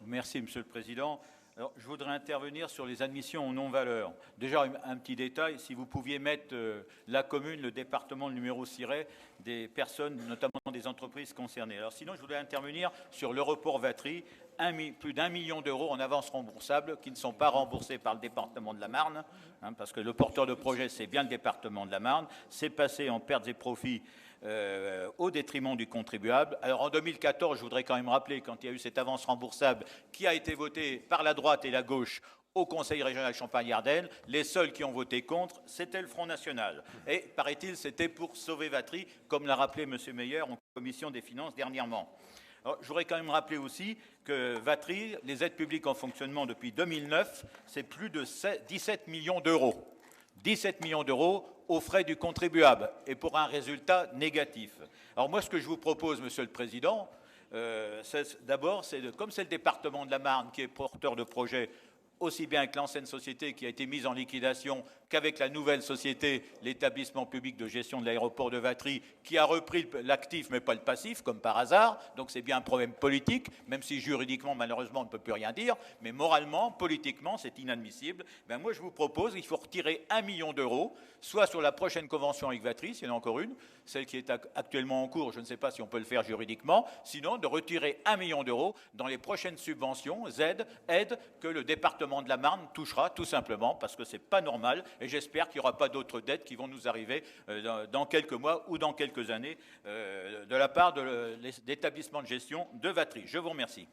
Merci, Monsieur le Président. Alors, je voudrais intervenir sur les admissions aux non-valeurs. Déjà, un petit détail, si vous pouviez mettre la commune, le département, le numéro ciré des personnes, notamment des entreprises concernées. Alors sinon, je voudrais intervenir sur le report Vatry, plus d'1 million d'euros en avance remboursable qui ne sont pas remboursés par le département de la Marne, parce que le porteur de projet, c'est bien le département de la Marne. C'est passé en pertes et profits au détriment du contribuable. Alors en 2014, je voudrais quand même rappeler, quand il y a eu cette avance remboursable qui a été votée par la droite et la gauche au Conseil régional Champagne-Ardenne, les seuls qui ont voté contre, c'était le Front National. Et, paraît-il, c'était pour sauver Vatry, comme l'a rappelé M. Meyer en commission des finances dernièrement. Alors, je voudrais quand même rappeler aussi que Vatry, les aides publiques en fonctionnement depuis 2009, c'est plus de 17 millions d'euros. 17 millions d'euros aux frais du contribuable et pour un résultat négatif. Alors moi, ce que je vous propose, Monsieur le Président, d'abord, comme c'est le département de la Marne qui est porteur de projet, aussi bien avec l'ancienne société qui a été mise en liquidation qu'avec la nouvelle société, l'établissement public de gestion de l'aéroport de Vatry, qui a repris l'actif mais pas le passif, comme par hasard. Donc c'est bien un problème politique, même si juridiquement, malheureusement, on ne peut plus rien dire. Mais moralement, politiquement, c'est inadmissible. Ben moi, je vous propose, il faut retirer 1 million d'euros, soit sur la prochaine convention avec Vatry, s'il y en a encore une, celle qui est actuellement en cours, je ne sais pas si on peut le faire juridiquement, sinon de retirer 1 million d'euros dans les prochaines subventions, aides que le département de la Marne touchera, tout simplement, parce que ce n'est pas normal. Et j'espère qu'il n'y aura pas d'autres dettes qui vont nous arriver dans quelques mois ou dans quelques années de la part de l'établissement de gestion de Vatry. Je vous remercie.